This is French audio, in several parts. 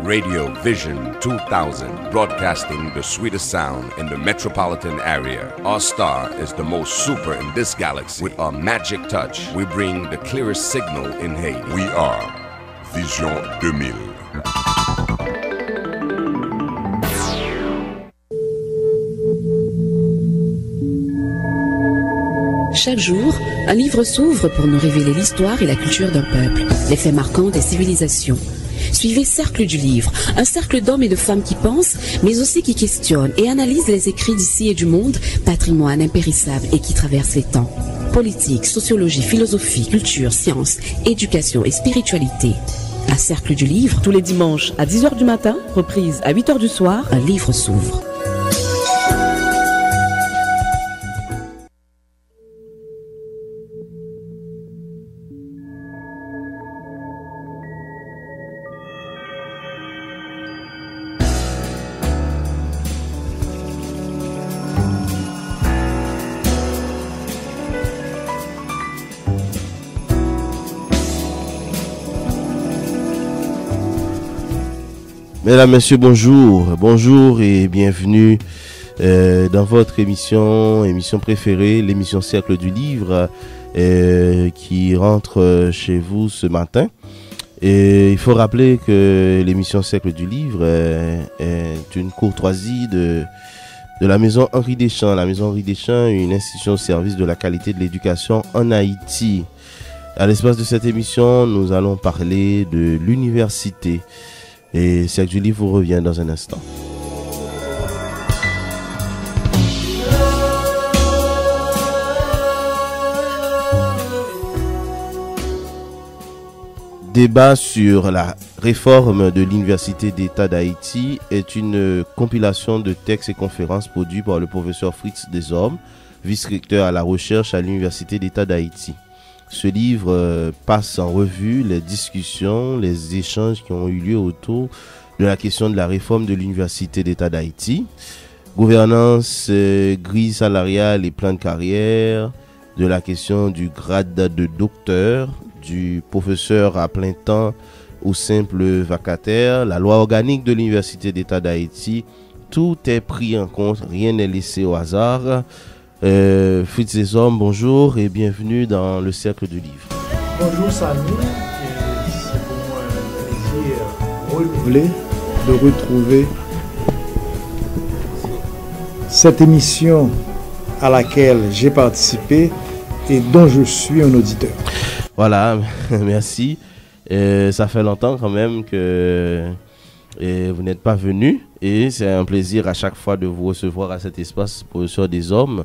Radio Vision 2000, broadcasting the sweetest sound in the metropolitan area. Our star is the most super in this galaxy. With our magic touch, we bring the clearest signal in Haiti. We are Vision 2000. Chaque jour, un livre s'ouvre pour nous révéler l'histoire et la culture d'un peuple, les faits marquants des civilisations. Suivez Cercle du Livre, un cercle d'hommes et de femmes qui pensent, mais aussi qui questionnent et analysent les écrits d'ici et du monde, patrimoine impérissable et qui traverse les temps. Politique, sociologie, philosophie, culture, sciences, éducation et spiritualité. À Cercle du Livre, tous les dimanches à 10h du matin, reprise à 8h du soir, un livre s'ouvre. Mesdames, Messieurs, bonjour. Bonjour et bienvenue dans votre émission préférée, l'émission Cercle du Livre, qui rentre chez vous ce matin. Et il faut rappeler que l'émission Cercle du Livre est une courtoisie de la maison Henri Deschamps. La maison Henri Deschamps est une institution au service de la qualité de l'éducation en Haïti. À l'espace de cette émission, nous allons parler de l'université. Et Cercle du Livre vous revient dans un instant. Débat sur la réforme de l'Université d'État d'Haïti est une compilation de textes et conférences produits par le professeur Fritz Desormes, vice-recteur à la recherche à l'Université d'État d'Haïti. Ce livre passe en revue les discussions, les échanges qui ont eu lieu autour de la question de la réforme de l'Université d'État d'Haïti, gouvernance, grille salariale et plan de carrière, de la question du grade de docteur, du professeur à plein temps ou simple vacataire, la loi organique de l'Université d'État d'Haïti. Tout est pris en compte, rien n'est laissé au hasard. Fritz Desormes, bonjour et bienvenue dans le Cercle du Livre. Bonjour Samy, c'est pour moi un plaisir renouvelé de retrouver cette émission à laquelle j'ai participé et dont je suis un auditeur. Voilà, merci. Ça fait longtemps quand même que vous n'êtes pas venu et c'est un plaisir à chaque fois de vous recevoir à cet espace professeur Desormes.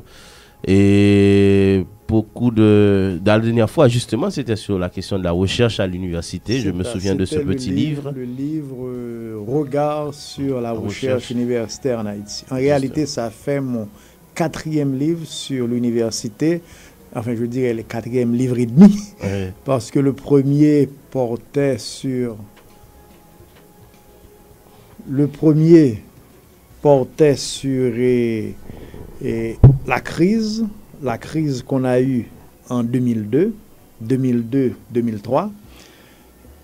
Et la dernière fois justement c'était sur la question de la recherche à l'université. Je me souviens de ce petit livre. Le livre Regard sur la recherche universitaire en Haïti. En réalité, ça fait mon 4e livre sur l'université. Enfin, je dirais le 4e livre et demi. Oui. Parce que le premier portait sur la crise qu'on a eue en 2002-2003.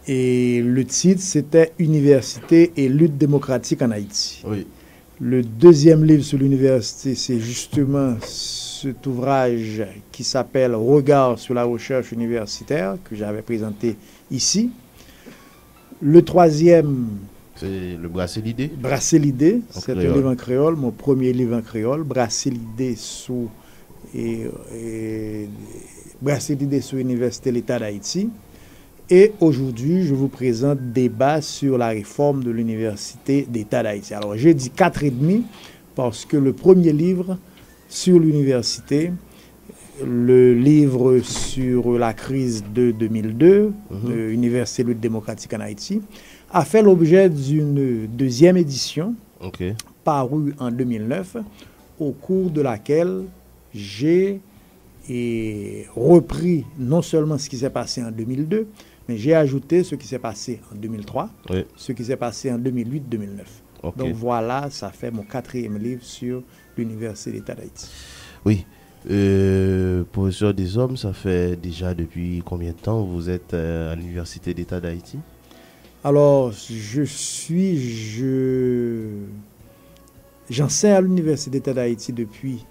Et le titre, c'était Université et lutte démocratique en Haïti. Oui. Le deuxième livre sur l'université, c'est justement cet ouvrage qui s'appelle Regard sur la recherche universitaire, que j'avais présenté ici. Le troisième... C'est le Brasser l'idée. Brasser l'idée, c'est un livre en créole, mon premier livre en créole. Brasser l'idée sur l'Université de l'État d'Haïti. Et aujourd'hui, je vous présente débat sur la réforme de l'Université d'État d'Haïti. Alors, j'ai dit 4,5 parce que le premier livre sur l'université, le livre sur la crise de 2002, Université de lutte démocratique en Haïti, a fait l'objet d'une deuxième édition parue en 2009, au cours de laquelle j'ai repris non seulement ce qui s'est passé en 2002, mais j'ai ajouté ce qui s'est passé en 2003, ce qui s'est passé en 2008-2009. Donc voilà, ça fait mon 4e livre sur l'Université d'État d'Haïti. Oui. Professeur Desormes, ça fait déjà depuis combien de temps vous êtes à l'Université d'État d'Haïti? Alors, j'enseigne à l'Université d'État d'Haïti depuis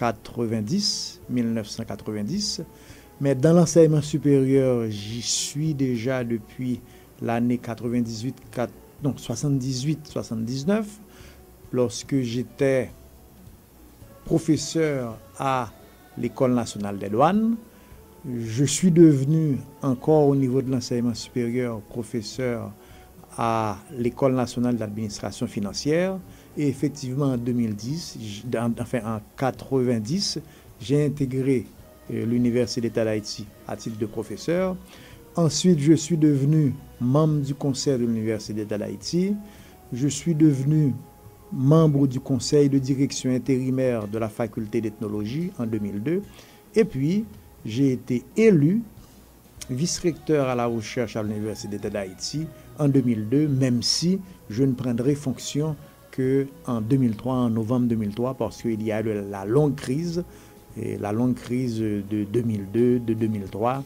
1990, mais dans l'enseignement supérieur, j'y suis déjà depuis l'année 78-79, lorsque j'étais professeur à l'École nationale des douanes. Je suis devenu encore au niveau de l'enseignement supérieur professeur à l'École nationale d'administration financière. Et effectivement, en 90, j'ai intégré l'Université d'État d'Haïti à titre de professeur. Ensuite, je suis devenu membre du conseil de l'Université d'État d'Haïti. Je suis devenu membre du conseil de direction intérimaire de la faculté d'ethnologie en 2002. Et puis, j'ai été élu vice-recteur à la recherche à l'Université d'État d'Haïti en 2002, même si je ne prendrai fonction qu'en 2003, en novembre 2003, parce qu'il y a eu la longue crise de 2002, de 2003.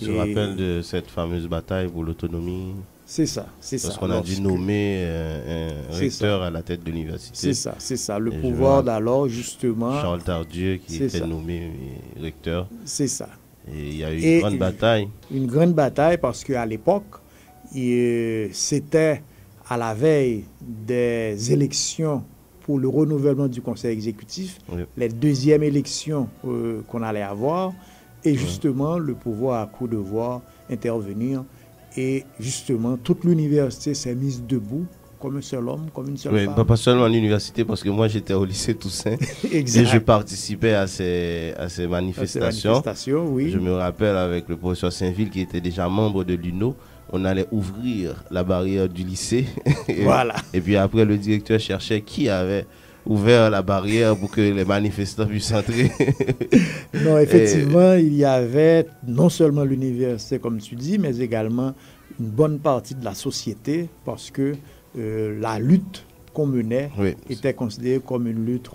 Je me rappelle de cette fameuse bataille pour l'autonomie. C'est ça. Parce qu'on a dû nommer un recteur à la tête de l'université. C'est ça. Le pouvoir d'alors, justement. Charles Tardieu qui était nommé recteur. C'est ça. Et il y a eu une grande bataille. Une grande bataille parce qu'à l'époque, c'était à la veille des élections pour le renouvellement du conseil exécutif, les deuxièmes élections qu'on allait avoir. Et justement, le pouvoir a cru devoir intervenir. Et justement, toute l'université s'est mise debout comme un seul homme, comme une seule femme. Pas seulement à l'université, parce que moi j'étais au lycée Toussaint et je participais à ces manifestations. Oui. Je me rappelle avec le professeur Saint-Ville qui était déjà membre de l'UNO, on allait ouvrir la barrière du lycée. Voilà. Et puis après, le directeur cherchait qui avait ouvert la barrière pour que les manifestants puissent entrer. Non, effectivement, il y avait non seulement l'université, comme tu dis, mais également une bonne partie de la société, parce que la lutte qu'on menait était considérée comme une lutte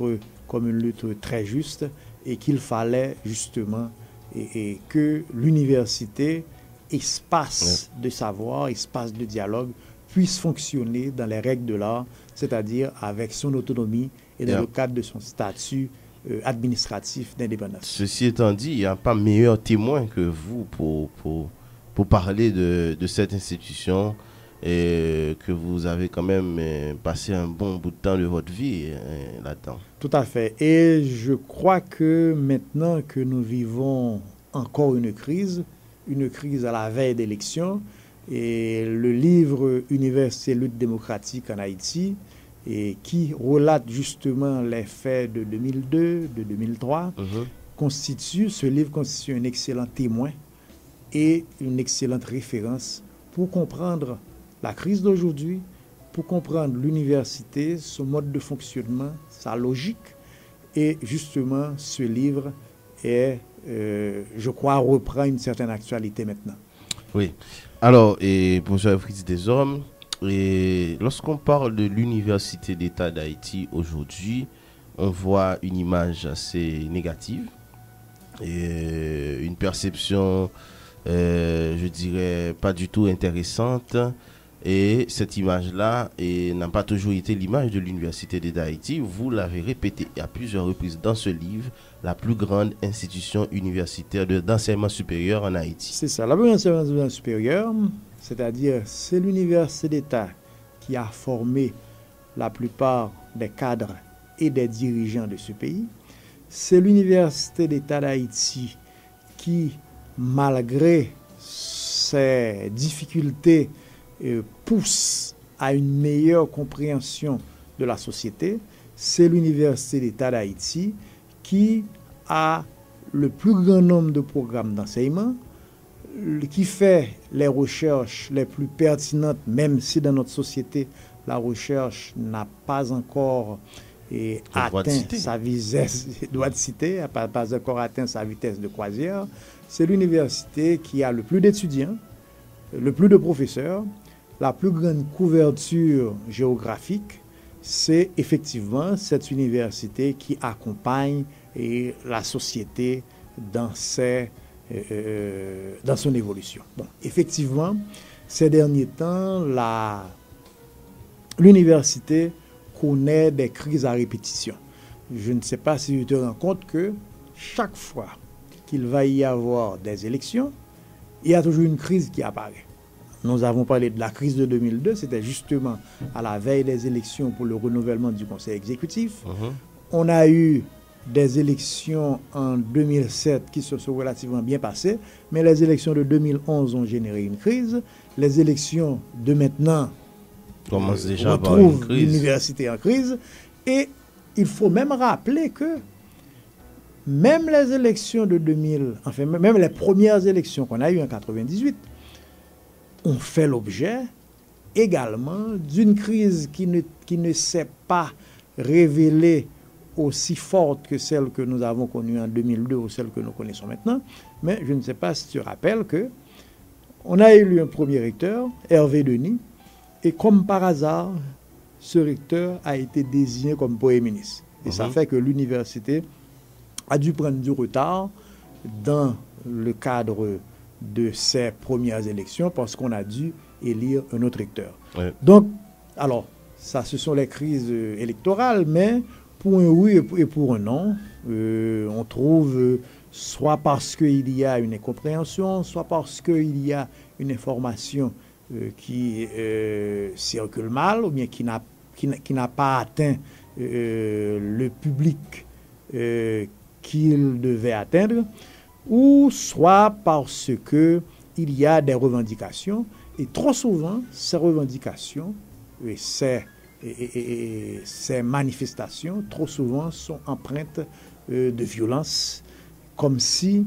très juste, et qu'il fallait justement et que l'université, espace de savoir, espace de dialogue, puisse fonctionner dans les règles de l'art, c'est-à-dire avec son autonomie et dans le cadre de son statut administratif d'indépendance. Ceci étant dit, il n'y a pas meilleur témoin que vous pour parler de cette institution et que vous avez quand même passé un bon bout de temps de votre vie là-dedans. Tout à fait. Et je crois que maintenant que nous vivons encore une crise à la veille d'élections, et le livre Université lutte démocratique en Haïti, et qui relate justement les faits de 2002, de 2003, ce livre constitue un excellent témoin et une excellente référence pour comprendre la crise d'aujourd'hui, pour comprendre l'université, son mode de fonctionnement, sa logique. Et justement, ce livre je crois, reprend une certaine actualité maintenant. Oui. Alors, professeur Fritz Desormes, lorsqu'on parle de l'Université d'État d'Haïti aujourd'hui, on voit une image assez négative et une perception, je dirais, pas du tout intéressante. Et cette image-là n'a pas toujours été l'image de l'Université d'État d'Haïti. Vous l'avez répété à plusieurs reprises dans ce livre, la plus grande institution universitaire d'enseignement supérieur en Haïti. C'est ça, la plus grande institution supérieure, c'est-à-dire c'est l'Université d'État qui a formé la plupart des cadres et des dirigeants de ce pays. C'est l'Université d'État d'Haïti qui, malgré ses difficultés, pousse à une meilleure compréhension de la société. C'est l'Université d'État d'Haïti qui a le plus grand nombre de programmes d'enseignement, qui fait les recherches les plus pertinentes, même si dans notre société, la recherche n'a pas encore atteint sa vitesse de croisière. C'est l'université qui a le plus d'étudiants, le plus de professeurs, la plus grande couverture géographique. C'est effectivement cette université qui accompagne la société dans son évolution. Bon, effectivement, ces derniers temps, l'université connaît des crises à répétition. Je ne sais pas si tu te rends compte que chaque fois qu'il va y avoir des élections, il y a toujours une crise qui apparaît. Nous avons parlé de la crise de 2002, c'était justement à la veille des élections pour le renouvellement du conseil exécutif. On a eu des élections en 2007 qui se sont relativement bien passées, mais les élections de 2011 ont généré une crise. Les élections de maintenant commencent déjà à avoir une retrouvent crise. l'université en crise. Et il faut même rappeler que même les élections de 2000, enfin même les premières élections qu'on a eues en 98, ont fait l'objet également d'une crise qui ne s'est pas révélée aussi forte que celle que nous avons connue en 2002 ou celle que nous connaissons maintenant. Mais je ne sais pas si tu te rappelles que on a élu un premier recteur, Hervé Denis, et comme par hasard, ce recteur a été désigné comme Premier ministre. Et ça fait que l'université a dû prendre du retard dans le cadre de ces premières élections parce qu'on a dû élire un autre recteur. Ouais. Donc, alors, ça, ce sont les crises électorales, mais pour un oui et pour un non, on trouve soit parce qu'il y a une incompréhension, soit parce qu'il y a une information qui circule mal ou bien qui n'a pas atteint le public qu'il devait atteindre, ou soit parce qu'il y a des revendications. Et trop souvent, ces revendications et ces manifestations, trop souvent, sont empreintes de violence, comme si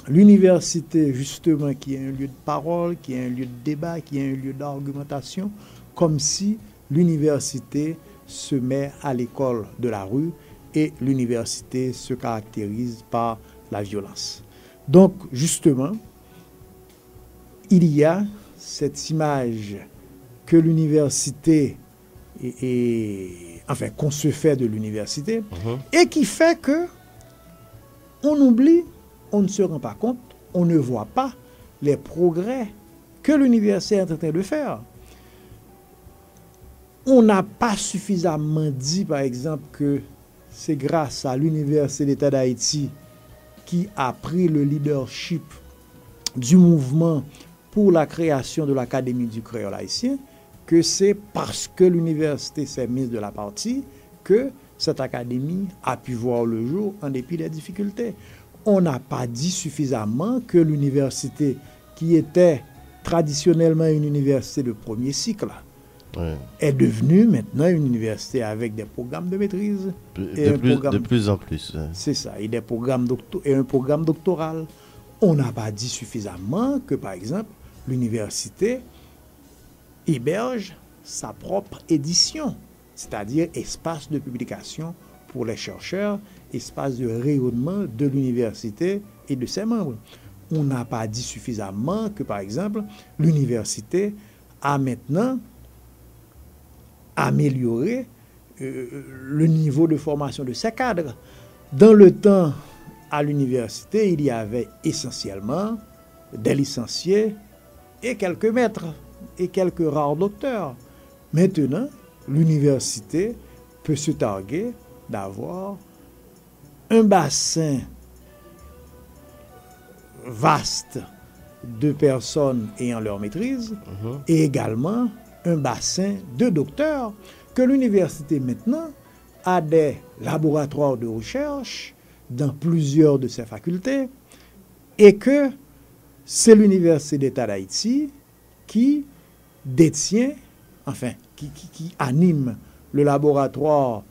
l'université, justement, qui est un lieu de parole, qui est un lieu de débat, qui est un lieu d'argumentation, comme si l'université se met à l'école de la rue et l'université se caractérise par la violence. Donc, justement, il y a cette image que l'université enfin, qu'on se fait de l'université, et qui fait que on oublie, on ne se rend pas compte, on ne voit pas les progrès que l'université est en train de faire. On n'a pas suffisamment dit, par exemple, que c'est grâce à l'Université d'État d'Haïti qui a pris le leadership du mouvement pour la création de l'Académie du créole haïtien, que c'est parce que l'université s'est mise de la partie que cette académie a pu voir le jour en dépit des difficultés. On n'a pas dit suffisamment que l'université, qui était traditionnellement une université de premier cycle, est devenue maintenant une université avec des programmes de maîtrise. De plus en plus. C'est ça, et des programmes et un programme doctoral. On n'a pas dit suffisamment que, par exemple, l'université héberge sa propre édition, c'est-à-dire espace de publication pour les chercheurs, espace de rayonnement de l'université et de ses membres. On n'a pas dit suffisamment que, par exemple, l'université a maintenant amélioré le niveau de formation de ses cadres. Dans le temps, à l'université, il y avait essentiellement des licenciés et quelques maîtres et quelques rares docteurs. Maintenant, l'université peut se targuer d'avoir un bassin vaste de personnes ayant leur maîtrise et également un bassin de docteurs, que l'université maintenant a des laboratoires de recherche dans plusieurs de ses facultés et que c'est l'Université d'État d'Haïti qui détient, enfin, qui anime le laboratoire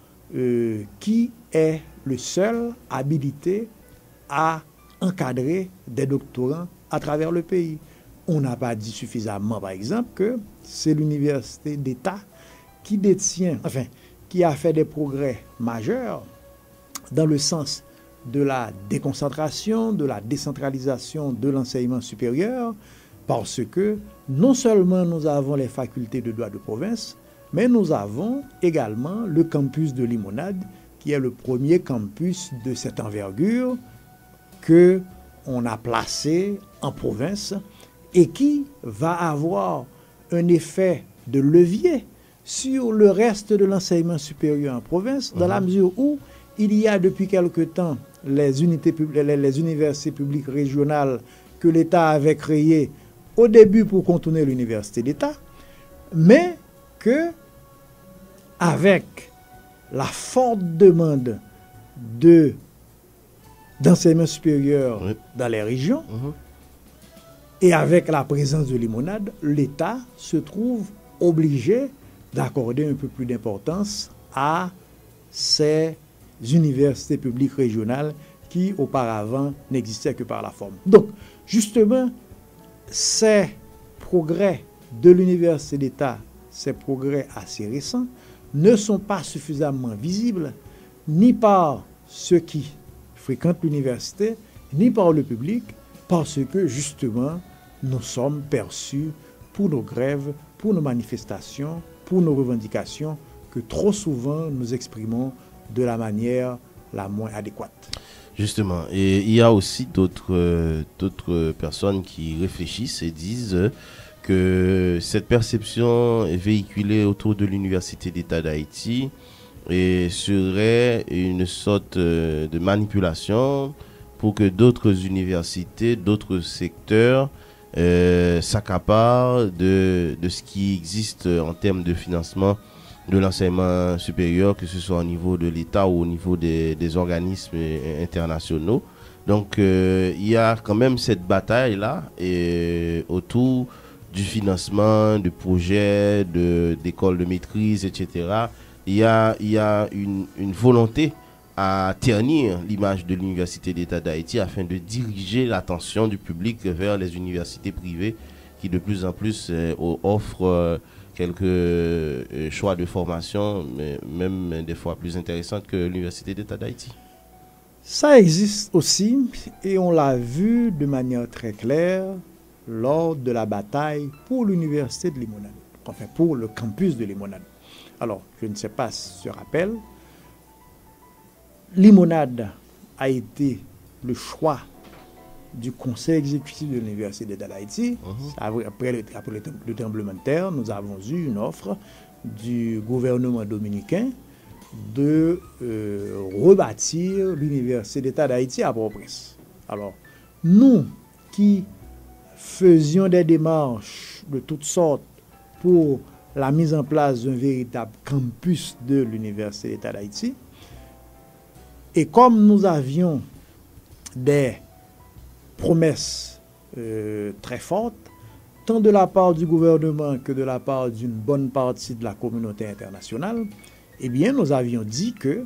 qui est le seul habilité à encadrer des doctorants à travers le pays. On n'a pas dit suffisamment, par exemple, que c'est l'Université d'État qui détient, enfin, qui a fait des progrès majeurs dans le sens de la déconcentration, de la décentralisation de l'enseignement supérieur, parce que non seulement nous avons les facultés de droit de province, mais nous avons également le campus de Limonade, qui est le premier campus de cette envergure que on a placé en province et qui va avoir un effet de levier sur le reste de l'enseignement supérieur en province, dans la mesure où il y a depuis quelque temps les universités publiques régionales que l'État avait créées au début pour contourner l'université d'État, mais que avec la forte demande d'enseignement supérieur dans les régions, et avec la présence de Limonade, l'État se trouve obligé d'accorder un peu plus d'importance à ces universités publiques régionales qui auparavant n'existaient que par la forme. Donc, justement, ces progrès de l'université d'État, ces progrès assez récents, ne sont pas suffisamment visibles ni par ceux qui fréquentent l'université, ni par le public, parce que justement, nous sommes perçus pour nos grèves, pour nos manifestations, pour nos revendications, que trop souvent nous exprimons de la manière la moins adéquate. Justement, et il y a aussi d'autres personnes qui réfléchissent et disent que cette perception est véhiculée autour de l'Université d'État d'Haïti et serait une sorte de manipulation pour que d'autres universités, d'autres secteurs s'accaparent de ce qui existe en termes de financement de l'enseignement supérieur, que ce soit au niveau de l'État ou au niveau des organismes internationaux. Donc, il y a quand même cette bataille-là autour du financement, de projets, d'écoles de maîtrise, etc. Il y a une volonté à ternir l'image de l'Université d'État d'Haïti afin de diriger l'attention du public vers les universités privées qui de plus en plus offrent quelques choix de formation, mais même des fois plus intéressantes que l'Université d'État d'Haïti. Ça existe aussi, et on l'a vu de manière très claire lors de la bataille pour l'Université de Limonade, enfin pour le campus de Limonade. Alors, je ne sais pas si tu te rappelles, Limonade a été le choix du conseil exécutif de l'Université d'État d'Haïti. Après le tremblement de terre, nous avons eu une offre du gouvernement dominicain de rebâtir l'Université d'État d'Haïti à Port-au-Prince. Alors, nous qui faisions des démarches de toutes sortes pour la mise en place d'un véritable campus de l'Université d'État d'Haïti, et comme nous avions des promesses très fortes, tant de la part du gouvernement que de la part d'une bonne partie de la communauté internationale, eh bien, nous avions dit que,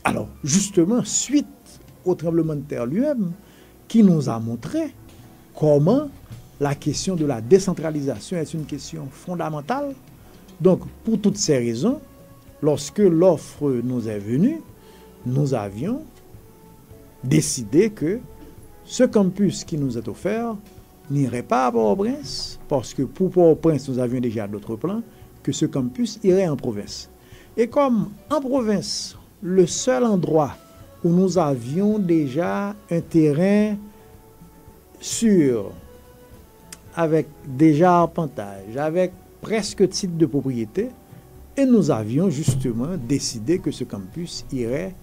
alors, justement, suite au tremblement de terre lui-même, qui nous a montré comment la question de la décentralisation est une question fondamentale. Donc, pour toutes ces raisons, lorsque l'offre nous est venue, nous avions décidé que ce campus qui nous est offert n'irait pas à Port-au-Prince, parce que pour Port-au-Prince, nous avions déjà d'autres plans, que ce campus irait en province. Et comme en province, le seul endroit où nous avions déjà un terrain sûr, avec déjà arpentage, avec presque titre de propriété, et nous avions justement décidé que ce campus irait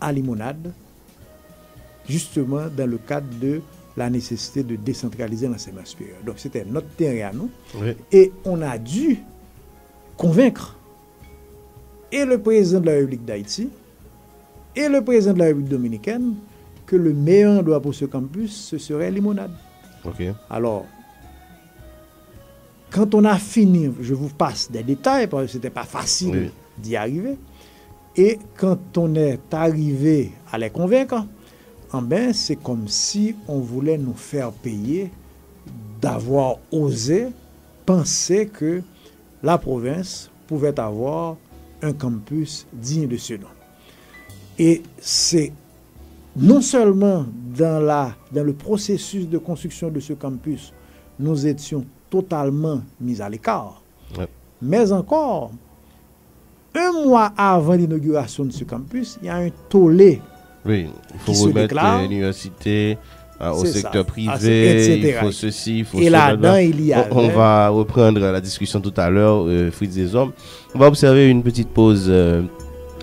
à Limonade, justement dans le cadre de la nécessité de décentraliser l'enseignement supérieur. Donc c'était notre terrain à nous. Oui. Et on a dû convaincre et le président de la République d'Haïti et le président de la République dominicaine que le meilleur endroit pour ce campus, ce serait Limonade. Okay. Alors, quand on a fini, je vous passe des détails parce que ce n'était pas facile d'y arriver. Et quand on est arrivé à les convaincre, c'est comme si on voulait nous faire payer d'avoir osé penser que la province pouvait avoir un campus digne de ce nom. Et c'est non seulement dans le processus de construction de ce campus, nous étions totalement mis à l'écart, mais encore, un mois avant l'inauguration de ce campus, il y a un tollé. Oui, il faut remettre l'université au secteur privé, etc. il faut ceci, il faut et cela. là-dedans, il y a... On va reprendre la discussion tout à l'heure, Fritz des Hommes. On va observer une petite pause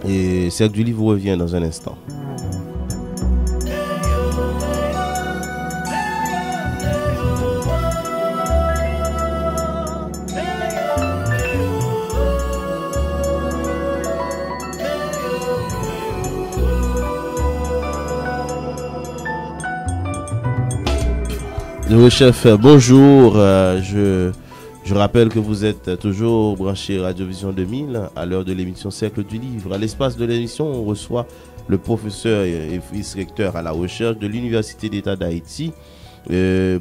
et Cercle du Livre revient dans un instant. Le chef, bonjour. Je rappelle que vous êtes toujours branché Radiovision 2000 à l'heure de l'émission Cercle du Livre. À l'espace de l'émission, on reçoit le professeur et vice-recteur à la recherche de l'Université d'État d'Haïti,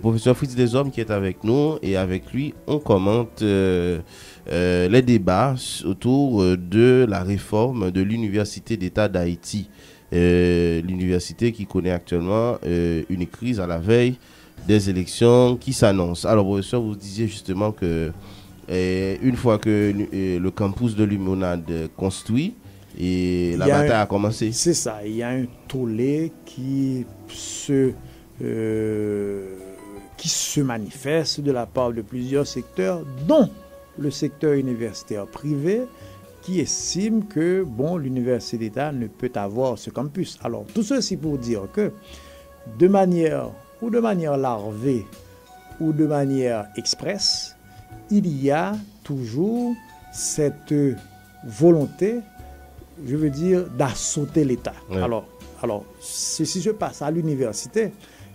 professeur Fritz des Hommes, qui est avec nous. Et avec lui, on commente les débats autour de la réforme de l'Université d'État d'Haïti. L'université qui connaît actuellement une crise à la veille des élections qui s'annoncent. Alors, professeur, vous disiez justement que une fois que le campus de Limonade construit, et la bataille a commencé. C'est ça, il y a un tollé qui se manifeste de la part de plusieurs secteurs, dont le secteur universitaire privé, qui estime que l'université d'État ne peut avoir ce campus. Alors, tout ceci pour dire que de manière larvée ou de manière expresse, il y a toujours cette volonté, je veux dire, d'assauter l'État. Oui. Alors, ceci se passe à l'université,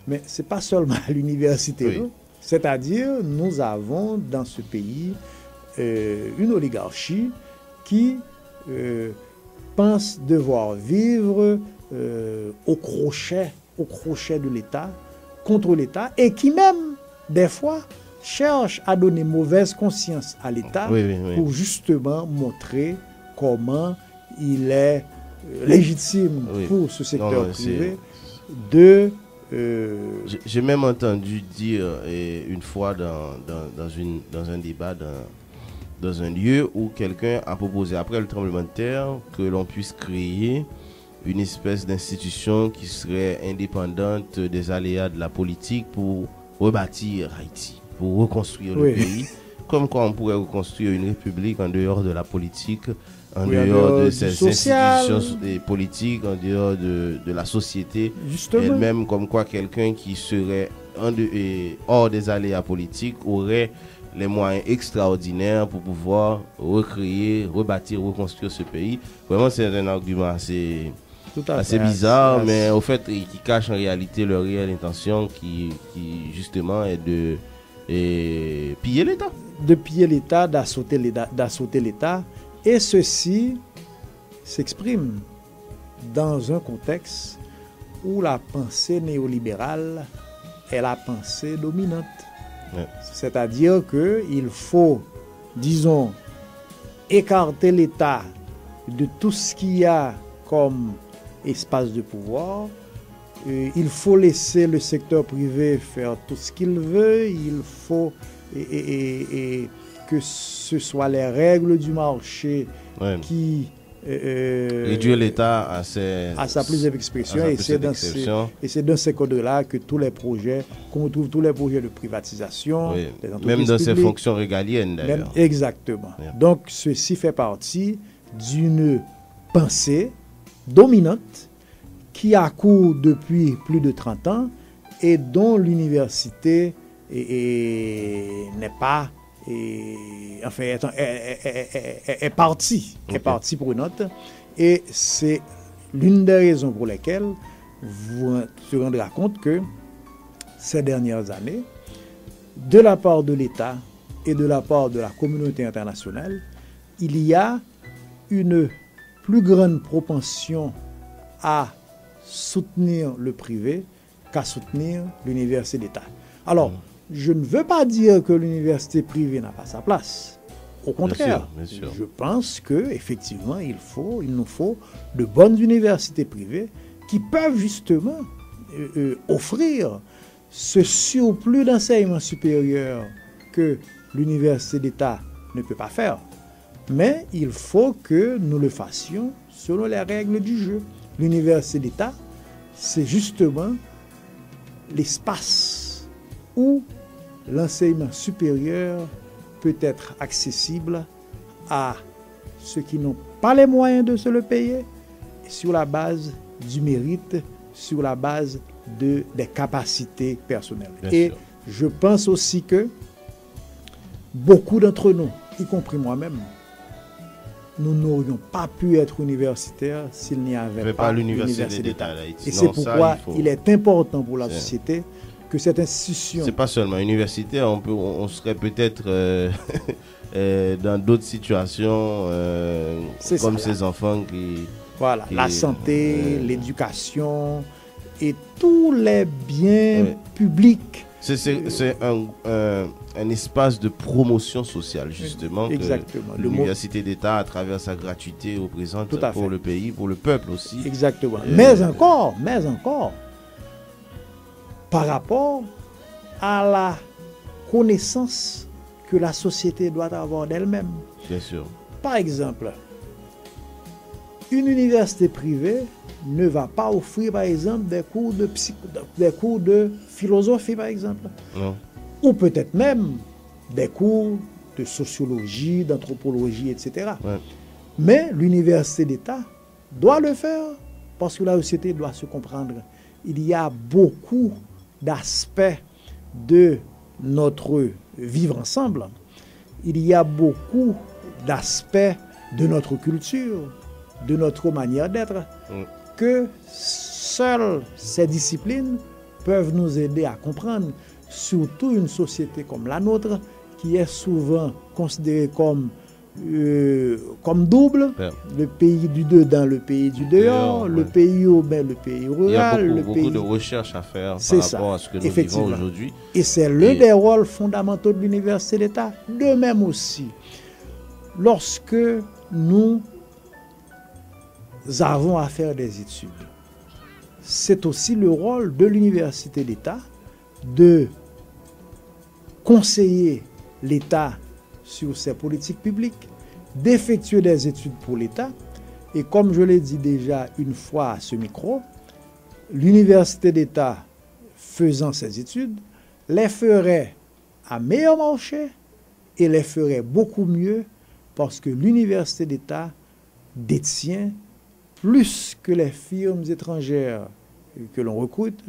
mais ce n'est pas seulement à l'université. Oui. C'est-à-dire, nous avons dans ce pays une oligarchie qui pense devoir vivre au crochet de l'État, contre l'État, et qui même, des fois, cherche à donner mauvaise conscience à l'État pour justement montrer comment il est légitime pour ce secteur privé de... J'ai même entendu dire une fois dans un débat, dans un lieu où quelqu'un a proposé, après le tremblement de terre, que l'on puisse créer une espèce d'institution qui serait indépendante des aléas de la politique pour rebâtir Haïti, pour reconstruire le pays, comme quoi on pourrait reconstruire une république en dehors de la politique, en dehors de ces institutions politiques, en dehors de la société elle-même, comme quoi quelqu'un qui serait hors des aléas politiques aurait les moyens extraordinaires pour pouvoir recréer, rebâtir, reconstruire ce pays. Vraiment, c'est un argument assez bizarre, mais au fait, qui cache en réalité leur réelle intention qui justement est de piller l'État. De piller l'État, d'assauter l'État. Et ceci s'exprime dans un contexte où la pensée néolibérale est la pensée dominante. Ouais. C'est-à-dire qu'il faut, disons, écarter l'État de tout ce qu'il y a comme espace de pouvoir. Il faut laisser le secteur privé faire tout ce qu'il veut. Il faut que ce soit les règles du marché qui réduire l'État à sa plus simple expression. Et c'est dans ces codes-là que tous les projets, qu'on retrouve tous les projets de privatisation, des entreprises même dans publiques, ses fonctions régaliennes d'ailleurs. Exactement. Donc ceci fait partie d'une pensée dominante qui a cours depuis plus de 30 ans et dont l'université n'est pas... est partie prenante, et c'est l'une des raisons pour lesquelles vous se rendrez compte que ces dernières années, de la part de l'État et de la part de la communauté internationale, il y a une plus grande propension à soutenir le privé qu'à soutenir l'université d'État. Alors, je ne veux pas dire que l'université privée n'a pas sa place. Au contraire, bien sûr. Je pense qu'effectivement, il nous faut de bonnes universités privées qui peuvent justement offrir ce surplus d'enseignement supérieur que l'université d'État ne peut pas faire. Mais il faut que nous le fassions selon les règles du jeu. L'université d'État, c'est justement l'espace où l'enseignement supérieur peut être accessible à ceux qui n'ont pas les moyens de se le payer, sur la base du mérite, sur la base des capacités personnelles. Bien Et sûr. je pense aussi que beaucoup d'entre nous, y compris moi-même, nous n'aurions pas pu être universitaires s'il n'y avait pas l'université d'État d'Haïti. Et c'est pourquoi il est important pour la C'est- société que cette institution... C'est pas seulement universitaire, on serait peut-être dans d'autres situations C'est comme ça, là. ces enfants qui... Voilà, Et, la santé, l'éducation et tous les biens Ouais. publics. C'est un espace de promotion sociale, justement, Exactement. que l'université d'État, à travers sa gratuité, représente Tout à pour fait. le pays, pour le peuple aussi. Exactement. Mais encore, par rapport à la connaissance que la société doit avoir d'elle-même. Bien sûr. Par exemple, une université privée ne va pas offrir, par exemple, des cours de philosophie, par exemple. Non. Ou peut-être même des cours de sociologie, d'anthropologie, etc. Ouais. Mais l'université d'État doit le faire parce que la société doit se comprendre. Il y a beaucoup d'aspects de notre vivre ensemble. Il y a beaucoup d'aspects de notre culture, de notre manière d'être, que seules ces disciplines peuvent nous aider à comprendre, surtout une société comme la nôtre, qui est souvent considérée comme double, Ouais. le pays du dedans, le pays du dehors, Ouais. le pays urbain, le pays Il y a rural, le beaucoup pays... de recherches à faire C'est par ça, rapport à ce que nous effectivement. vivons aujourd'hui. Et c'est l'un Et- des rôles fondamentaux de l'université d'État. De même aussi, lorsque nous avons à faire des études, c'est aussi le rôle de l'université d'État de conseiller l'État sur ses politiques publiques, d'effectuer des études pour l'État. Et comme je l'ai dit déjà une fois à ce micro, l'université d'État faisant ses études les ferait à meilleur marché et les ferait beaucoup mieux parce que l'université d'État détient plus que les firmes étrangères que l'on recrute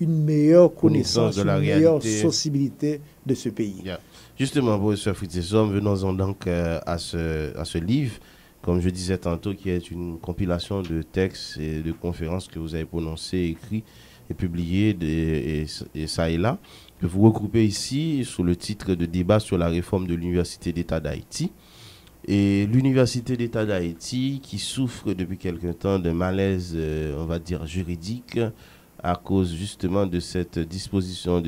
une meilleure connaissance, de la une meilleure réalité. sensibilité de ce pays. Yeah. Justement, professeur Fritz Dessormes, venons-en donc à ce livre, comme je disais tantôt, qui est une compilation de textes et de conférences que vous avez prononcées, écrits et publiés, et ça et là, que vous regroupez ici sous le titre de débat sur la réforme de l'Université d'État d'Haïti. Et l'Université d'État d'Haïti, qui souffre depuis quelque temps d'un malaise, on va dire, juridique, à cause justement de cette disposition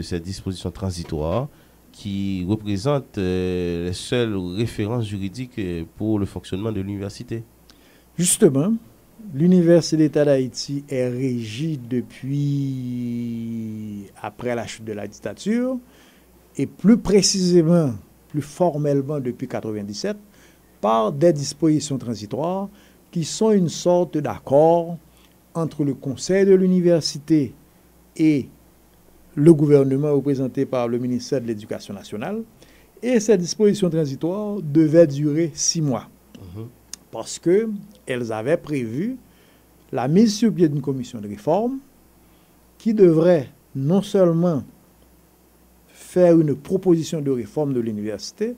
transitoire, qui représente les seules références juridiques pour le fonctionnement de l'université. Justement, l'Université d'État d'Haïti est régie depuis après la chute de la dictature et plus précisément, plus formellement depuis 1997, par des dispositions transitoires qui sont une sorte d'accord entre le conseil de l'université et le gouvernement représenté par le ministère de l'Éducation nationale. Et ces dispositions transitoires devaient durer 6 mois. Parce qu'elles avaient prévu la mise sur pied d'une commission de réforme qui devrait non seulement faire une proposition de réforme de l'université,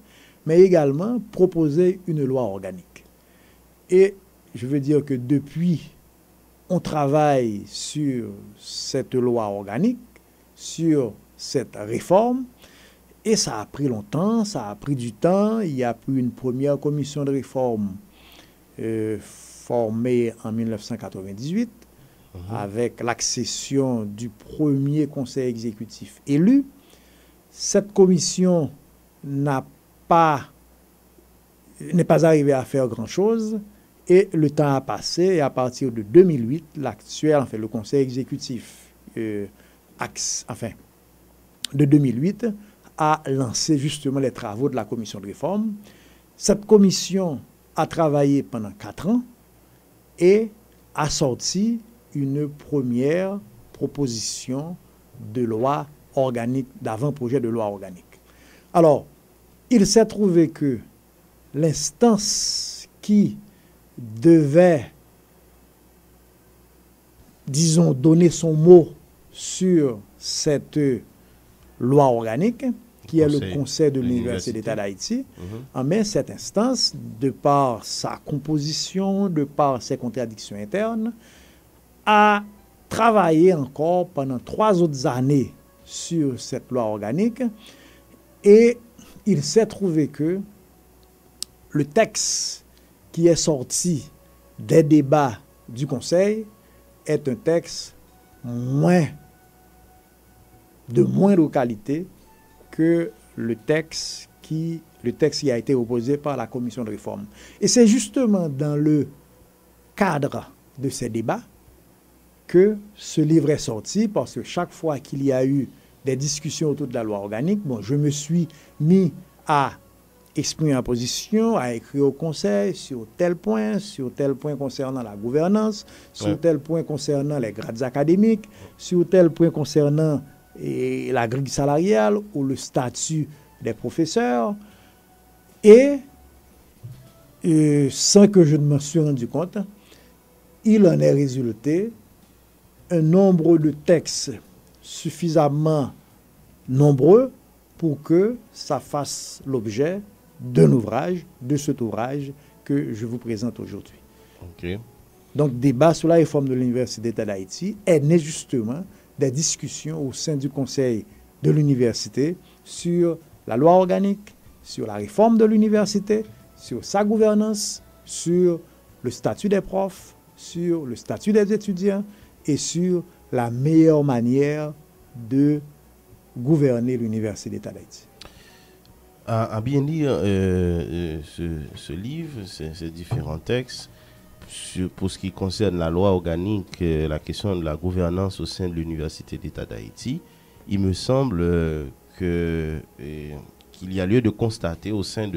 mais également proposer une loi organique. Et je veux dire que depuis, on travaille sur cette loi organique, sur cette réforme, et ça a pris longtemps, ça a pris du temps. Il y a eu une première commission de réforme formée en 1998 avec l'accession du premier conseil exécutif élu. Cette commission n'est pas arrivée à faire grand-chose et le temps a passé et à partir de 2008, le conseil exécutif de 2008 a lancé justement les travaux de la commission de réforme. Cette commission a travaillé pendant 4 ans et a sorti une première proposition de loi organique, d'avant-projet de loi organique. Alors, il s'est trouvé que l'instance qui devait, disons, donner son mot sur cette loi organique, qui est le Conseil de l'Université d'État d'Haïti, mais cette instance, de par sa composition, de par ses contradictions internes, a travaillé encore pendant 3 autres années sur cette loi organique, et il s'est trouvé que le texte qui est sorti des débats du Conseil est un texte de moindre qualité que le texte qui a été opposé par la commission de réforme. Et c'est justement dans le cadre de ces débats que ce livre est sorti, parce que chaque fois qu'il y a eu des discussions autour de la loi organique, je me suis mis à exprimer ma position, à écrire au Conseil sur tel point concernant la gouvernance, sur tel point concernant les grades académiques, sur tel point concernant la grille salariale ou le statut des professeurs. Et sans que je ne m'en suis rendu compte, il en est résulté un nombre de textes suffisamment nombreux pour que ça fasse l'objet d'un ouvrage, de cet ouvrage que je vous présente aujourd'hui. Okay. Donc, débat sur la réforme de l'Université d'État d'Haïti est né justement des discussions au sein du Conseil de l'Université sur la loi organique, sur la réforme de l'université, sur sa gouvernance, sur le statut des profs, sur le statut des étudiants et sur la meilleure manière de gouverner l'Université d'État d'Haïti. À bien lire ce livre, ces différents textes, pour ce qui concerne la loi organique, la question de la gouvernance au sein de l'Université d'État d'Haïti, il me semble qu'il y a lieu de constater au sein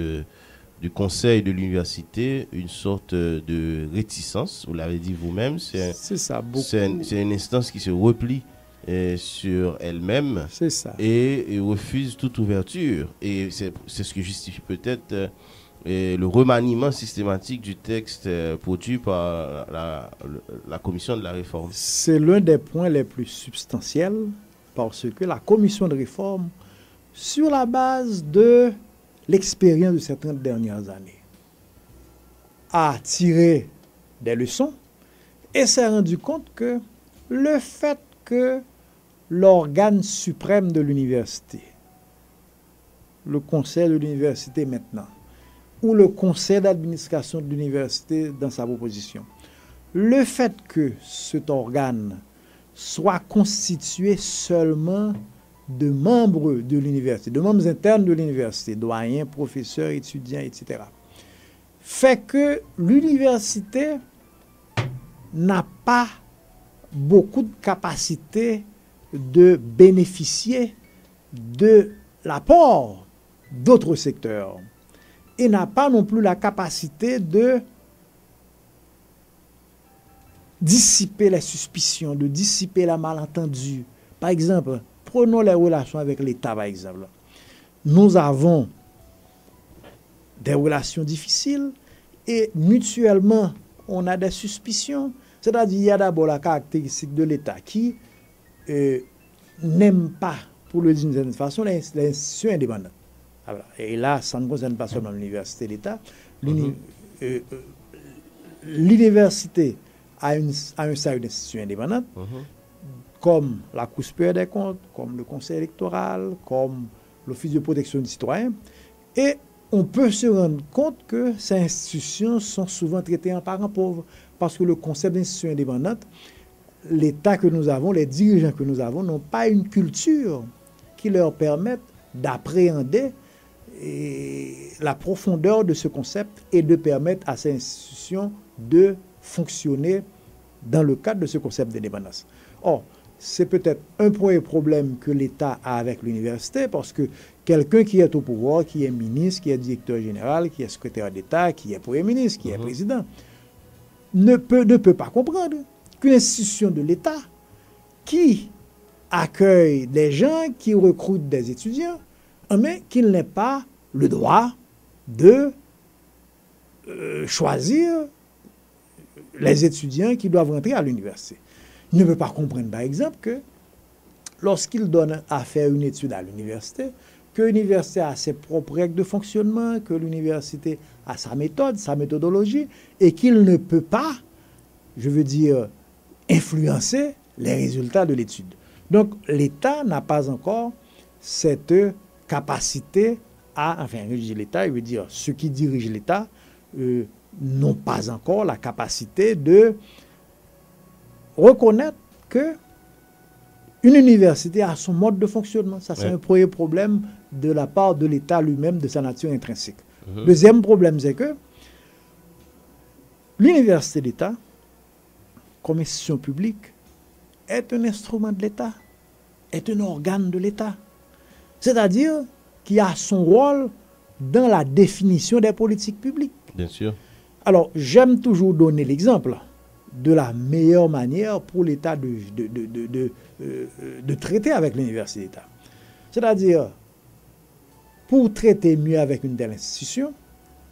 du conseil de l'université une sorte de réticence, vous l'avez dit vous-même, c'est une instance qui se replie sur elle-même. C'est ça. Et refuse toute ouverture. Et c'est ce qui justifie peut-être le remaniement systématique du texte produit par la commission de la réforme. C'est l'un des points les plus substantiels, parce que la commission de réforme, sur la base de l'expérience de ces 30 dernières années, a tiré des leçons et s'est rendu compte que le fait que l'organe suprême de l'université, le conseil de l'université maintenant, ou le conseil d'administration de l'université dans sa proposition, le fait que cet organe soit constitué seulement de membres de l'université, de membres internes de l'université, doyens, professeurs, étudiants, etc., fait que l'université n'a pas beaucoup de capacité de bénéficier de l'apport d'autres secteurs et n'a pas non plus la capacité de dissiper les suspicions, de dissiper la malentendu. Par exemple, prenons les relations avec l'État, par exemple. Nous avons des relations difficiles et mutuellement, on a des suspicions. C'est-à-dire, il y a d'abord la caractéristique de l'État qui n'aime pas, pour le dire d'une certaine façon, les institutions indépendantes. Et là, ça ne concerne pas seulement l'université d'État. L'université a un sérieux d'institutions indépendantes, comme la Cour supérieure des comptes, comme le Conseil électoral, comme l'Office de protection des citoyens. Et on peut se rendre compte que ces institutions sont souvent traitées en parents pauvres, parce que le concept d'institution indépendante, l'État que nous avons, les dirigeants que nous avons, n'ont pas une culture qui leur permette d'appréhender la profondeur de ce concept et de permettre à ces institutions de fonctionner dans le cadre de ce concept d'indépendance. Or, c'est peut-être un premier problème que l'État a avec l'université, parce que quelqu'un qui est au pouvoir, qui est ministre, qui est directeur général, qui est secrétaire d'État, qui est premier ministre, qui est président, ne peut pas comprendre qu'une institution de l'État qui accueille des gens, qui recrute des étudiants, mais qu'il n'ait pas le droit de choisir les étudiants qui doivent rentrer à l'université. Il ne peut pas comprendre, par exemple, que lorsqu'il donne à faire une étude à l'université, que l'université a ses propres règles de fonctionnement, que l'université a sa méthode, sa méthodologie, et qu'il ne peut pas, je veux dire, influencer les résultats de l'étude. Donc, l'État n'a pas encore cette capacité à, enfin, je dis l'État, je veux dire, ceux qui dirigent l'État n'ont pas encore la capacité de reconnaître que une université a son mode de fonctionnement. Ça, c'est un premier problème de la part de l'État lui-même, de sa nature intrinsèque. Deuxième problème, c'est que l'université d'État, comme institution publique, est un instrument de l'État, est un organe de l'État. C'est-à-dire qu'il a son rôle dans la définition des politiques publiques. Bien sûr. Alors, j'aime toujours donner l'exemple de la meilleure manière pour l'État de traiter avec l'université d'État. C'est-à-dire, pour traiter mieux avec une telle institution,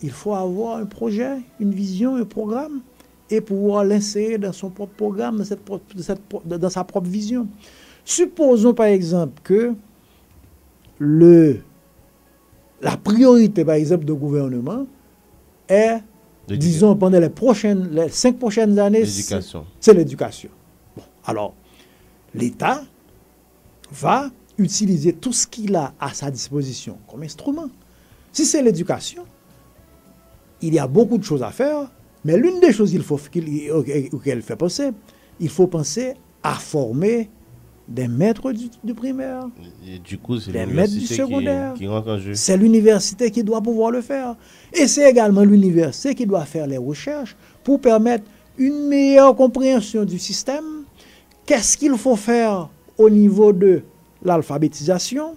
il faut avoir un projet, une vision, un programme, et pouvoir l'insérer dans son propre programme, dans sa propre vision. Supposons par exemple que la priorité, par exemple, du gouvernement est, disons, pendant les 5 prochaines années, c'est l'éducation. Bon, alors, l'État va utiliser tout ce qu'il a à sa disposition comme instrument. Si c'est l'éducation, il y a beaucoup de choses à faire, mais l'une des choses auxquelles fait penser, il faut penser à former des maîtres du primaire, et du coup, c'est des maîtres du secondaire. Qui rentre en jeu. C'est l'université qui doit pouvoir le faire. Et c'est également l'université qui doit faire les recherches pour permettre une meilleure compréhension du système. Qu'est-ce qu'il faut faire au niveau de l'alphabétisation?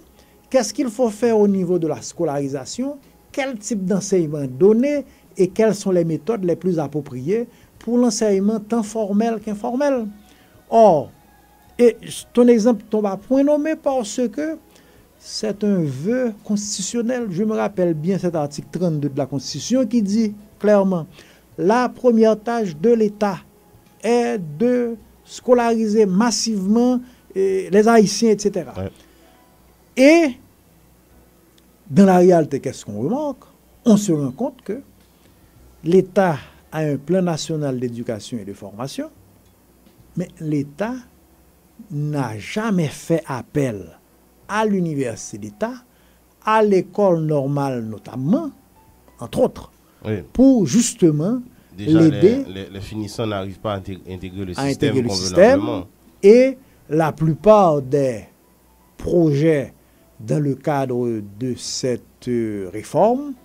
Qu'est-ce qu'il faut faire au niveau de la scolarisation? Quel type d'enseignement donner? Et quelles sont les méthodes les plus appropriées pour l'enseignement tant formel qu'informel? Or, et ton exemple tombe à point nommé parce que c'est un vœu constitutionnel. Je me rappelle bien cet article 32 de la Constitution qui dit clairement: la première tâche de l'État est de scolariser massivement les Haïtiens, etc. Ouais. Et dans la réalité, qu'est-ce qu'on remarque? On se rend compte que l'État a un plan national d'éducation et de formation, mais l'État n'a jamais fait appel à l'université d'État, à l'école normale notamment, entre autres, pour justement l'aider. Les finissants n'arrivent pas à intégrer le système convenablement. Et la plupart des projets dans le cadre de cette réforme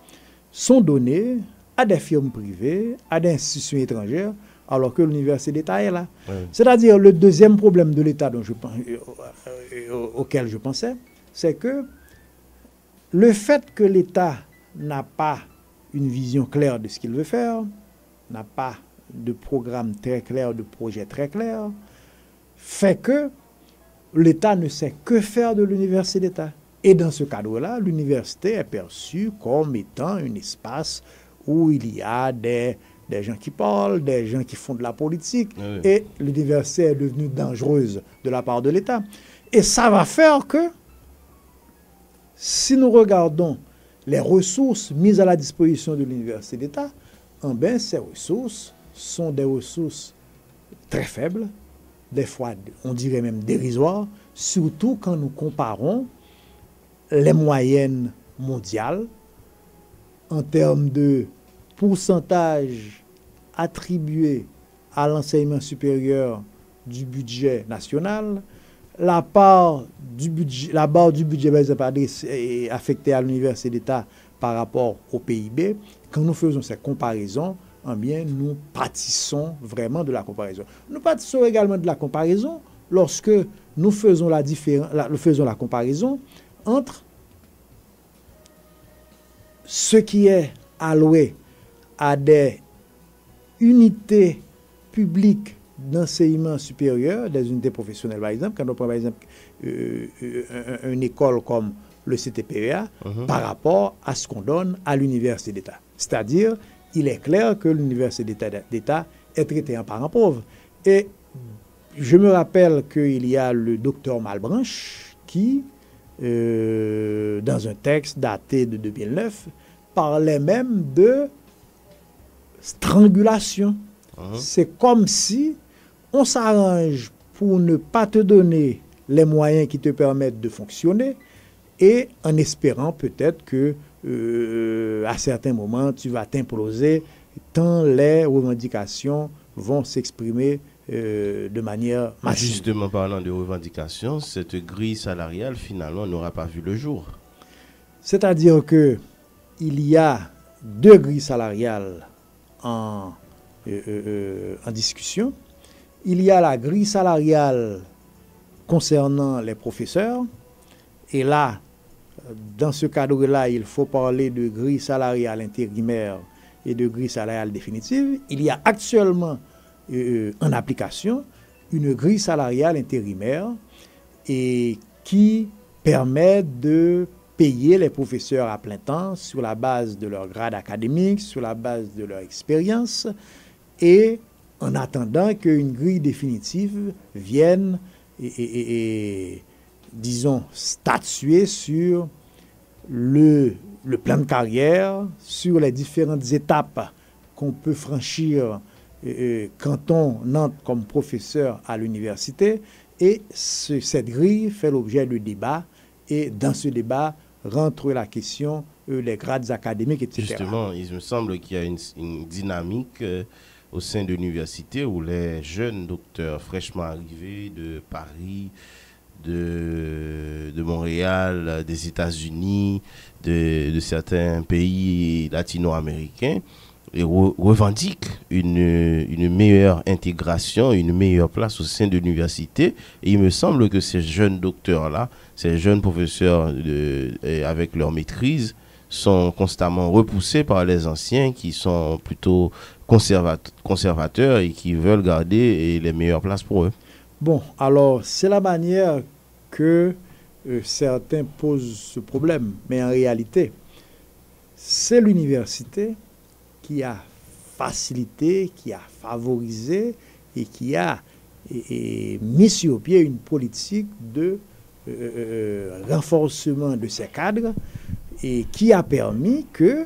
sont donnés à des firmes privées, à des institutions étrangères, alors que l'université d'État est là. C'est-à-dire, le deuxième problème de l'État auquel je pensais, c'est que le fait que l'État n'a pas une vision claire de ce qu'il veut faire, n'a pas de programme très clair, de projet très clair, fait que l'État ne sait que faire de l'université d'État. Et dans ce cadre-là, l'université est perçue comme étant un espace où il y a des gens qui parlent, des gens qui font de la politique, et l'université est devenue dangereuse de la part de l'État. Et ça va faire que, si nous regardons les ressources mises à la disposition de l'université d'État, ces ressources sont des ressources très faibles, des fois, on dirait même dérisoires, surtout quand nous comparons les moyennes mondiales en termes de pourcentage attribué à l'enseignement supérieur du budget national, la part du budget est affectée à l'université d'État par rapport au PIB. Quand nous faisons cette comparaison, nous pâtissons vraiment de la comparaison. Nous pâtissons également de la comparaison lorsque nous faisons la comparaison entre ce qui est alloué à des unités publiques d'enseignement supérieur des unités professionnelles, par exemple, quand on prend par exemple une école comme le CTPEA, par rapport à ce qu'on donne à l'université d'État. C'est-à-dire, il est clair que l'université d'État est traitée en parent pauvre. Et je me rappelle qu'il y a le docteur Malbranche qui, dans un texte daté de 2009, parlait même de strangulation. C'est comme si on s'arrange pour ne pas te donner les moyens qui te permettent de fonctionner et en espérant peut-être que à certains moments tu vas t'imploser tant les revendications vont s'exprimer de manière massive. Justement, parlant de revendications, cette grille salariale finalement n'aura pas vu le jour. C'est-à-dire que il y a 2 grilles salariales en discussion. Il y a la grille salariale concernant les professeurs. Et là, dans ce cadre-là, il faut parler de grille salariale intérimaire et de grille salariale définitive. Il y a actuellement en application une grille salariale intérimaire et qui permet de payer les professeurs à plein temps sur la base de leur grade académique, sur la base de leur expérience, et en attendant qu'une grille définitive vienne disons, statuer sur le plan de carrière, sur les différentes étapes qu'on peut franchir quand on entre comme professeur à l'université. Et cette grille fait l'objet de débat. Et dans ce débat rentre la question les grades académiques, etc. Justement, il me semble qu'il y a une dynamique au sein de l'université où les jeunes docteurs fraîchement arrivés de Paris, de Montréal, des États-Unis, de certains pays latino-américains, et revendiquent une meilleure intégration, une meilleure place au sein de l'université. Et il me semble que ces jeunes docteurs-là, ces jeunes professeurs avec leur maîtrise, sont constamment repoussés par les anciens qui sont plutôt conservateurs et qui veulent garder les meilleures places pour eux. Bon, alors c'est la manière que certains posent ce problème, mais en réalité, c'est l'université qui a facilité, qui a favorisé et qui a mis sur pied une politique de renforcement de ces cadres et qui a permis que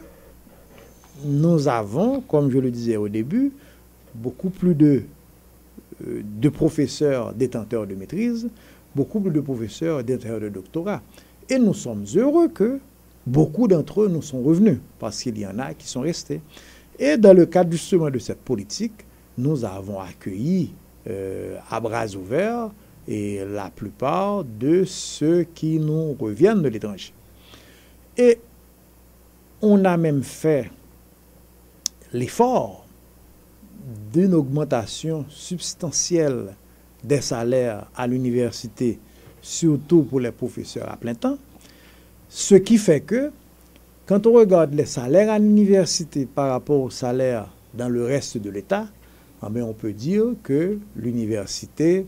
nous avons, comme je le disais au début, beaucoup plus de professeurs détenteurs de maîtrise, beaucoup plus de professeurs détenteurs de doctorat. Et nous sommes heureux que beaucoup d'entre eux nous sont revenus, parce qu'il y en a qui sont restés. Et dans le cadre justement de cette politique, nous avons accueilli à bras ouverts et la plupart de ceux qui nous reviennent de l'étranger. Et on a même fait l'effort d'une augmentation substantielle des salaires à l'université, surtout pour les professeurs à plein temps, ce qui fait que quand on regarde les salaires à l'université par rapport aux salaires dans le reste de l'État, on peut dire que l'université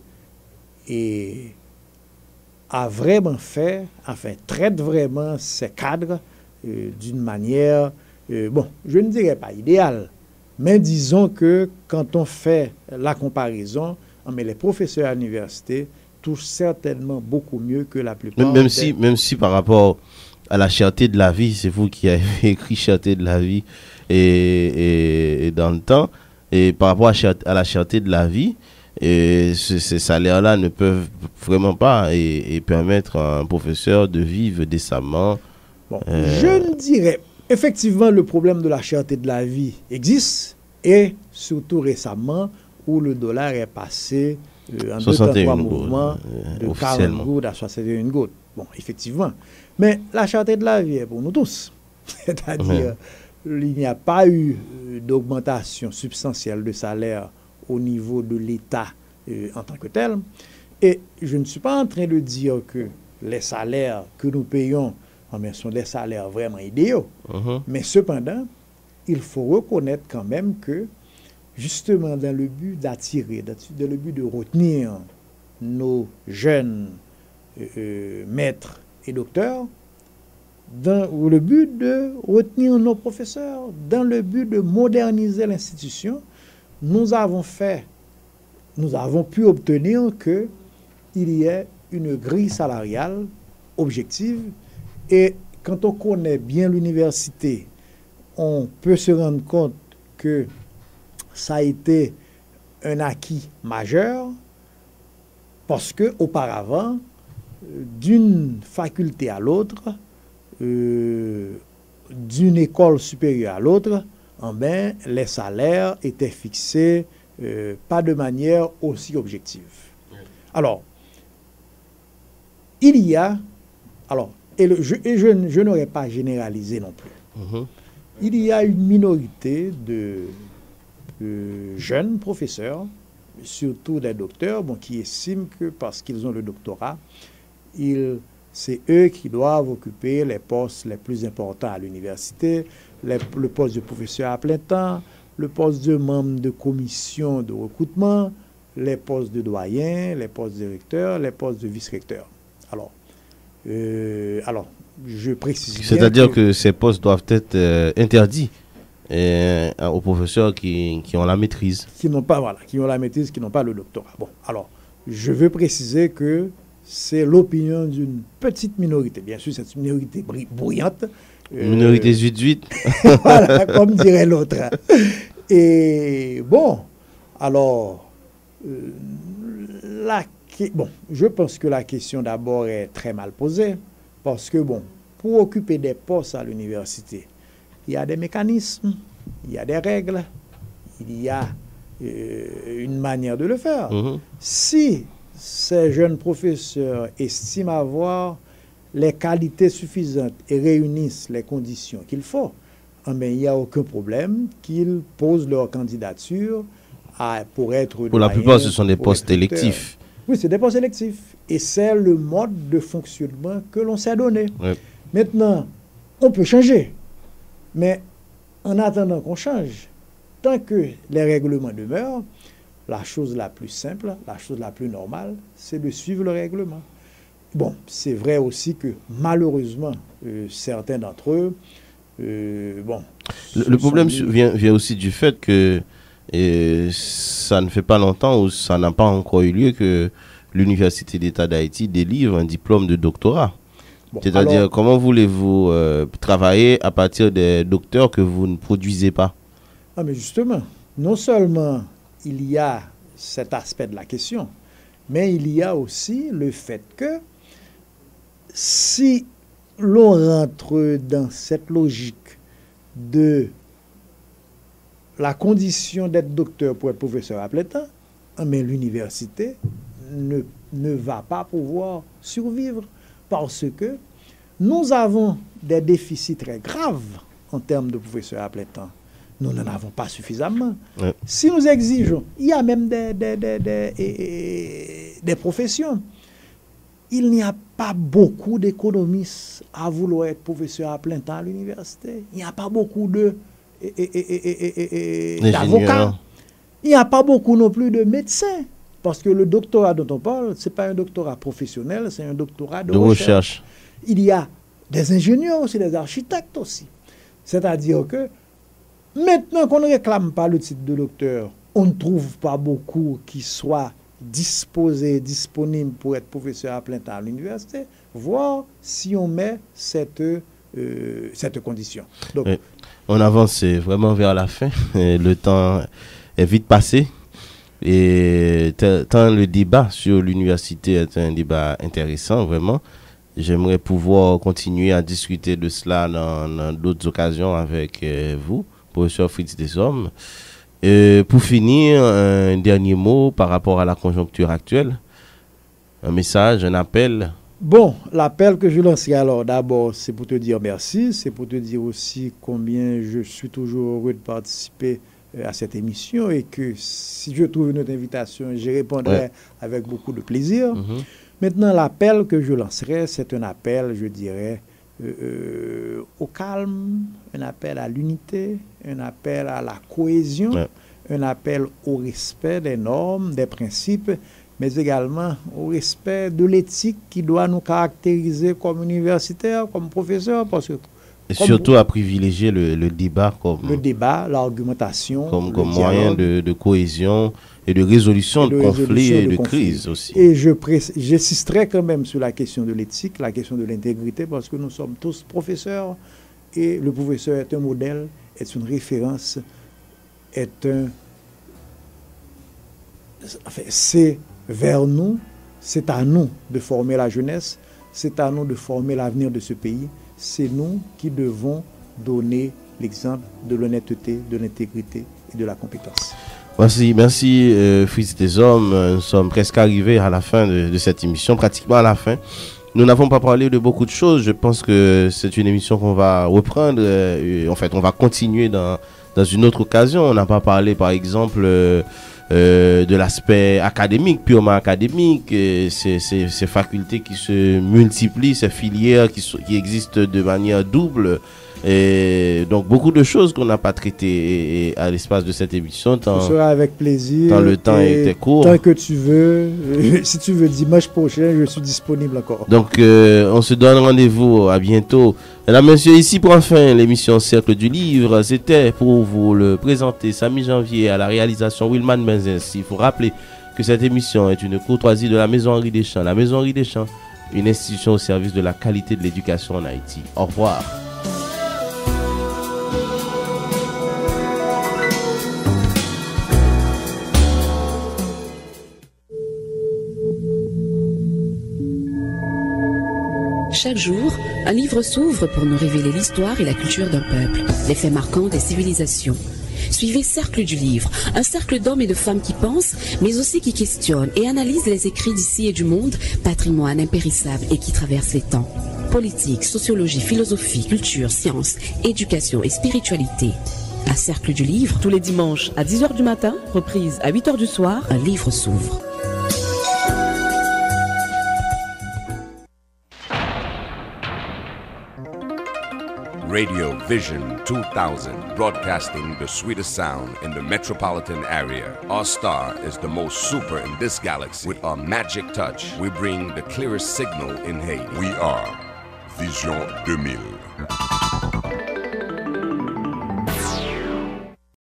traite vraiment ses cadres d'une manière, je ne dirais pas idéale, mais disons que quand on fait la comparaison, les professeurs à l'université touchent certainement beaucoup mieux que la plupart. Même si par rapport à la cherté de la vie, c'est vous qui avez écrit cherté de la vie et dans le temps, et par rapport à la cherté de la vie, ces salaires-là ne peuvent vraiment pas et permettre à un professeur de vivre décemment. Je ne dirais. Effectivement, le problème de la cherté de la vie existe, et surtout récemment, où le dollar est passé en 2-3 mouvements de 40 gouttes à 61 gouttes. Bon, effectivement. Mais la cherté de la vie est pour nous tous. C'est-à-dire, il n'y a pas eu d'augmentation substantielle de salaire au niveau de l'État en tant que tel. Et je ne suis pas en train de dire que les salaires que nous payons sont des salaires vraiment idéaux. Mais cependant, il faut reconnaître quand même que justement dans le but d'attirer, dans le but de retenir nos jeunes maîtres et docteurs, dans le but de retenir nos professeurs, dans le but de moderniser l'institution, nous avons pu obtenir qu'il y ait une grille salariale objective. Et quand on connaît bien l'université, on peut se rendre compte que ça a été un acquis majeur parce que auparavant, d'une faculté à l'autre, d'une école supérieure à l'autre, les salaires étaient fixés pas de manière aussi objective. Alors, il y a, je n'aurais pas généralisé non plus. Il y a une minorité de jeunes professeurs, surtout des docteurs, qui estiment que parce qu'ils ont le doctorat, c'est eux qui doivent occuper les postes les plus importants à l'université, le poste de professeur à plein temps, le poste de membre de commission de recrutement, les postes de doyen, les postes de recteur, les postes de vice-recteur. Alors, je précise bien. C'est-à-dire que ces postes doivent être interdits aux professeurs qui ont la maîtrise. Qui ont la maîtrise, qui n'ont pas le doctorat. Bon, alors, je veux préciser que c'est l'opinion d'une petite minorité. Bien sûr, c'est une minorité bruyante. Minorité 8-8. Voilà, comme dirait l'autre. Et bon, alors, je pense que la question d'abord est très mal posée. Parce que, pour occuper des postes à l'université, il y a des mécanismes, il y a des règles, il y a une manière de le faire. Si ces jeunes professeurs estiment avoir les qualités suffisantes et réunissent les conditions qu'il faut, il n'y a aucun problème qu'ils posent leur candidature pour être... Pour la plupart, ce sont des postes électifs. Oui, c'est des postes électifs. Et c'est le mode de fonctionnement que l'on s'est donné. Ouais. Maintenant, on peut changer. Mais en attendant qu'on change, tant que les règlements demeurent, la chose la plus simple, la chose la plus normale, c'est de suivre le règlement. Bon, c'est vrai aussi que malheureusement, certains d'entre eux, le problème vient aussi du fait que ça ne fait pas longtemps ou ça n'a pas encore eu lieu que l'Université d'État d'Haïti délivre un diplôme de doctorat. C'est-à-dire, comment voulez-vous travailler à partir des docteurs que vous ne produisez pas? Ah, mais justement, non seulement il y a cet aspect de la question, mais il y a aussi le fait que si l'on rentre dans cette logique de la condition d'être docteur pour être professeur à plein temps, mais l'université ne va pas pouvoir survivre parce que nous avons des déficits très graves en termes de professeurs à plein temps. Nous n'en avons pas suffisamment. Ouais. Si nous exigeons, il y a même des professions. Il n'y a pas beaucoup d'économistes à vouloir être professeur à plein temps à l'université. Il n'y a pas beaucoup d'avocats. Il n'y a pas beaucoup non plus de médecins. Parce que le doctorat dont on parle, ce n'est pas un doctorat professionnel, c'est un doctorat de recherche. Il y a des ingénieurs aussi, des architectes aussi. C'est-à-dire que maintenant qu'on ne réclame pas le titre de docteur, on ne trouve pas beaucoup qui soient disponibles pour être professeur à plein temps à l'université, voire si on met cette condition. Donc, oui. On avance vraiment vers la fin. Le temps est vite passé. Et tant le débat sur l'université est un débat intéressant, vraiment. J'aimerais pouvoir continuer à discuter de cela dans d'autres occasions avec vous, professeur Fritz Desormes. Pour finir, un dernier mot par rapport à la conjoncture actuelle. Un message, un appel. Bon, l'appel que je lancerai alors, d'abord, c'est pour te dire merci. C'est pour te dire aussi combien je suis toujours heureux de participer à cette émission et que si je trouve une autre invitation, je répondrai avec beaucoup de plaisir. Maintenant, l'appel que je lancerai, c'est un appel, je dirais, au calme, un appel à l'unité, un appel à la cohésion, un appel au respect des normes, des principes, mais également au respect de l'éthique qui doit nous caractériser comme universitaires, comme professeurs, parce que et surtout à privilégier le débat comme le débat, l'argumentation, comme moyen de cohésion et de résolution de conflits et de crises aussi. Et j'insisterai quand même sur la question de l'éthique, la question de l'intégrité, parce que nous sommes tous professeurs et le professeur est un modèle, est une référence, c'est vers nous, c'est à nous de former la jeunesse, c'est à nous de former l'avenir de ce pays. C'est nous qui devons donner l'exemple de l'honnêteté, de l'intégrité et de la compétence. Merci Fritz des Hommes. Nous sommes presque arrivés à la fin de cette émission, pratiquement à la fin. Nous n'avons pas parlé de beaucoup de choses. Je pense que c'est une émission qu'on va reprendre. En fait, on va continuer dans une autre occasion. On n'a pas parlé, par exemple, de l'aspect académique, purement académique, ces facultés qui se multiplient, ces filières qui existent de manière double. Et donc beaucoup de choses qu'on n'a pas traitées à l'espace de cette émission. Ce sera avec plaisir. Tant le temps était court. Tant que tu veux. Si tu veux dimanche prochain, je suis disponible encore. Donc on se donne rendez-vous à bientôt. Mesdames, messieurs, ici prend fin l'émission Cercle du Livre. C'était pour vous le présenter Samy Janvier à la réalisation Wilman Benzens. Il faut rappeler que cette émission est une courtoisie de la Maison Henri Deschamps. La Maison Henri Deschamps, une institution au service de la qualité de l'éducation en Haïti. Au revoir. Chaque jour, un livre s'ouvre pour nous révéler l'histoire et la culture d'un peuple, les faits marquants des civilisations. Suivez Cercle du Livre, un cercle d'hommes et de femmes qui pensent, mais aussi qui questionnent et analysent les écrits d'ici et du monde, patrimoine impérissable et qui traverse les temps. Politique, sociologie, philosophie, culture, sciences, éducation et spiritualité. À Cercle du Livre, tous les dimanches à 10h du matin, reprise à 8h du soir, un livre s'ouvre. Radio Vision 2000, broadcasting the sweetest sound in the metropolitan area. Our star is the most super in this galaxy. With our magic touch, we bring the clearest signal in Haiti. We are Vision 2000.